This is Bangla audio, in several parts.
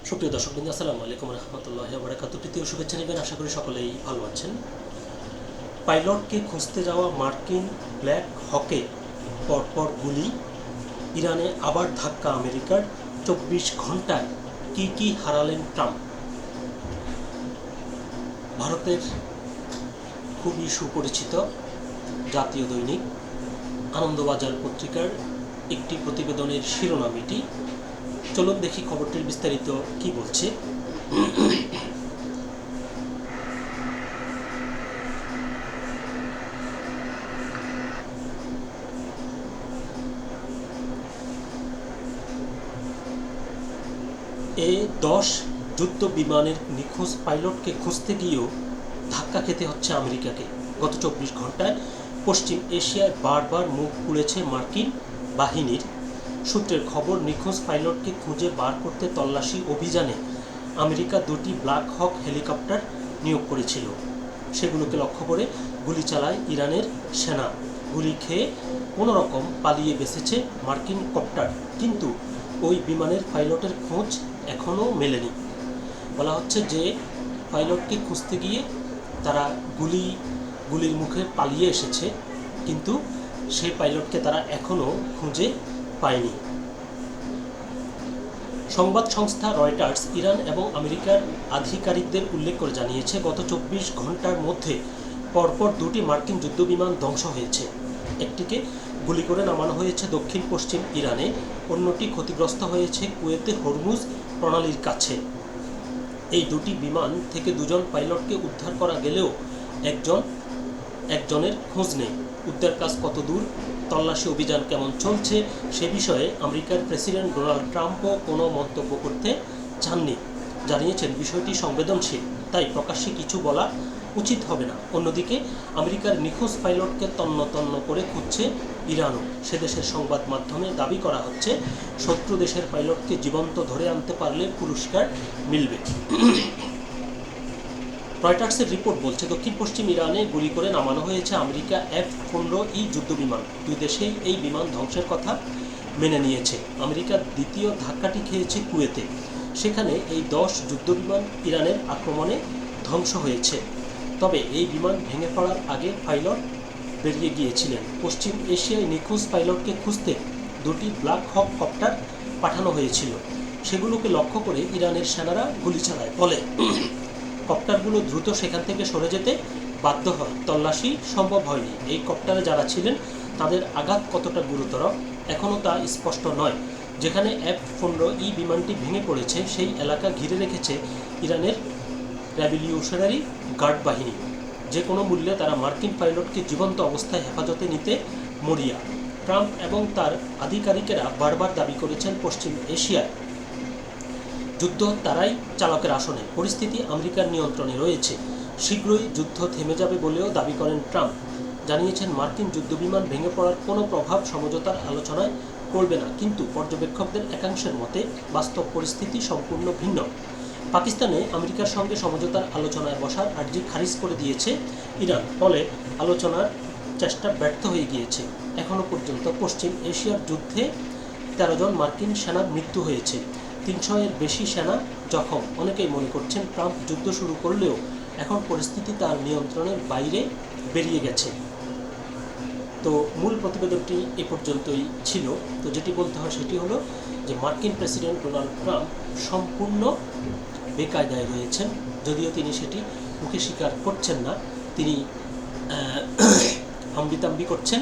সুপ্রিয় দর্শকবৃন্দ, আসসালামু আলাইকুম রহমতুল্লাহি ওয়া বারাকাতুহু। তৃতীয় শুভেচ্ছা নেবেন, আশা করি সকলেই ভালো আছেন। পাইলটকে খুঁজতে যাওয়া মার্কিন ব্ল্যাক হকে পরপর গুলি, ইরানে আবার ধাক্কা আমেরিকার, 24 ঘন্টায় কি হারালেন ট্রাম্প। ভারতের খুবই সুপরিচিত জাতীয় দৈনিক আনন্দবাজার পত্রিকার একটি প্রতিবেদনের শিরোনাম এটি। চলুন দেখি খবরটির বিস্তারিত কি বলছে। A-10 যুদ্ধ বিমানের নিখোঁজ পাইলটকে খুঁজতে গিয়েও ধাক্কা খেতে হচ্ছে আমেরিকাকে। গত 24 ঘন্টায় পশ্চিম এশিয়ায় বারবার মুখ খুলেছে মার্কিন বাহিনীর। সূত্রের খবর, নিখোঁজ পাইলটকে খুঁজে বার করতে তল্লাশি অভিযানে আমেরিকা 2টি ব্ল্যাক হক হেলিকপ্টার নিয়োগ করেছিল। সেগুলোকে লক্ষ্য করে গুলি চালায় ইরানের সেনা। গুলি খেয়ে কোনো রকম পালিয়ে বেঁচেছে মার্কিন কপ্টার, কিন্তু ওই বিমানের পাইলটের খোঁজ এখনও মেলেনি। বলা হচ্ছে যে পাইলটকে খুঁজতে গিয়ে তারা গুলির মুখে পালিয়ে এসেছে, কিন্তু সেই পাইলটকে তারা এখনও খুঁজে পায়নি। সংবাদ সংস্থা রয়টার্স ইরান এবং আমেরিকার আধিকারিকদের উল্লেখ করে জানিয়েছে, গত 24 ঘন্টার মধ্যে পরপর 2টি মার্কিন যুদ্ধবিমান ধ্বংস হয়েছে। একটিকে গুলি করে নামানো হয়েছে দক্ষিণ পশ্চিম ইরানে, অন্যটি ক্ষতিগ্রস্ত হয়েছে কুয়েতে হরমুজ প্রণালীর কাছে। এই 2টি বিমান থেকে 2জন পাইলটকে উদ্ধার করা গেলেও একজনের খোঁজ নেই। উদ্ধার কাজ কত দূর, তল্লাশি অভিযান কেমন চলছে, সে বিষয়ে আমেরিকার প্রেসিডেন্ট ডোনাল্ড ট্রাম্পও কোনো মন্তব্য করতে চাননি। জানিয়েছেন বিষয়টি সংবেদনশীল, তাই প্রকাশ্যে কিছু বলা উচিত হবে না। অন্যদিকে আমেরিকার নিখোঁজ পাইলটকে তন্ন তন্ন করে খুঁজছে ইরানও। সে দেশের সংবাদ মাধ্যমে দাবি করা হচ্ছে, শত্রু দেশের পাইলটকে জীবন্ত ধরে আনতে পারলে পুরস্কার মিলবে। রয়টার্সের রিপোর্ট বলছে, দক্ষিণ পশ্চিম ইরানে গুলি করে নামানো হয়েছে আমেরিকা F-15E যুদ্ধবিমান। দুই দেশেই এই বিমান ধ্বংসের কথা মেনে নিয়েছে। আমেরিকার দ্বিতীয় ধাক্কাটি খেয়েছে কুয়েতে। সেখানে এই 10 যুদ্ধবিমান ইরানের আক্রমণে ধ্বংস হয়েছে। তবে এই বিমান ভেঙে পড়ার আগে পাইলট বেরিয়ে গিয়েছিলেন। পশ্চিম এশিয়ায় নিখোঁজ পাইলটকে খুঁজতে 2টি ব্ল্যাক হক কপ্টার পাঠানো হয়েছিল। সেগুলোকে লক্ষ্য করে ইরানের সেনারা গুলি চালায়, ফলে কপ্টারগুলো দ্রুত সেখান থেকে সরে যেতে বাধ্য হয়। তল্লাশি সম্ভব হয়নি। এই কপ্টারে যারা ছিলেন তাদের আঘাত কতটা গুরুতর এখনও তা স্পষ্ট নয়। যেখানে F-15E বিমানটি ভেঙে পড়েছে সেই এলাকা ঘিরে রেখেছে ইরানের রেভলিউশনারি গার্ড বাহিনী। যে কোনো মূল্যে তারা মার্কিন পাইলটকে জীবন্ত অবস্থায় হেফাজতে নিতে মরিয়া। ট্রাম্প এবং তার আধিকারিকেরা বারবার দাবি করেছেন, পশ্চিম এশিয়ায় যুদ্ধ তারাই চালকের আসনে, পরিস্থিতি আমেরিকার নিয়ন্ত্রণে রয়েছে। শীঘ্রই যুদ্ধ থেমে যাবে বলেও দাবি করেন ট্রাম্প। জানিয়েছেন, মার্কিন যুদ্ধবিমান ভেঙে পড়ার কোনো প্রভাব সমঝোতার আলোচনায় পড়বে না, কিন্তু পর্যবেক্ষকদের একাংশের মতে বাস্তব পরিস্থিতি সম্পূর্ণ ভিন্ন। পাকিস্তানে আমেরিকার সঙ্গে সমঝোতার আলোচনায় বসার আর্জি খারিজ করে দিয়েছে ইরান, ফলে আলোচনার চেষ্টা ব্যর্থ হয়ে গিয়েছে। এখনও পর্যন্ত পশ্চিম এশিয়ার যুদ্ধে 13 জন মার্কিন সেনার মৃত্যু হয়েছে, 300-এর বেশি সেনা জখম। অনেকেই মনে করছেন, ট্রাম্প যুদ্ধ শুরু করলেও এখন পরিস্থিতি তার নিয়ন্ত্রণের বাইরে বেরিয়ে গেছে। তো মূল প্রতিবেদনটি এ পর্যন্তই ছিল। তো যেটি বলতে হয় সেটি হলো যে মার্কিন প্রেসিডেন্ট ডোনাল্ড ট্রাম্প সম্পূর্ণ বেকায়দায় রয়েছেন, যদিও তিনি সেটি মুখে স্বীকার করছেন না। তিনি হাম্বিতাম্বি করছেন,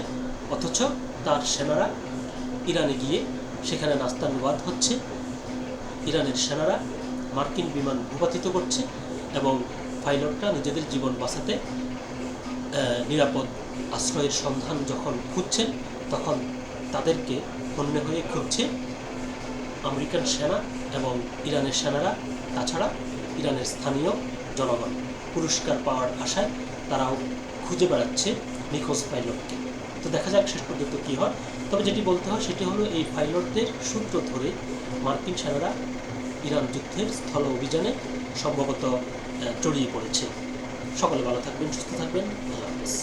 অথচ তার সেনারা ইরানে গিয়ে সেখানে নাস্তানুবাদ হচ্ছে। ইরানের সেনারা মার্কিন বিমান ভূপাতিত করছে এবং পাইলটরা নিজেদের জীবন বাঁচাতে নিরাপদ আশ্রয়ের সন্ধান যখন খুঁজছেন, তখন তাদেরকে হন্যে হয়ে খুঁজছে আমেরিকান সেনা এবং ইরানের সেনারা। তাছাড়া ইরানের স্থানীয় জনগণ পুরস্কার পাওয়ার আশায় তারাও খুঁজে বেড়াচ্ছে নিখোঁজ পাইলটকে। তো দেখা যাক শেষ পর্যন্ত কী হয়। তবে যেটি বলতে হয় সেটি হলো, এই পাইলটদের সূত্র ধরে মার্কিন সেনারা ইরান যুদ্ধের স্থল অভিযানে সম্ভবত জড়িয়ে পড়েছে। সকলে ভালো থাকবেন, সুস্থ থাকবেন। আল্লাহ হাফেজ।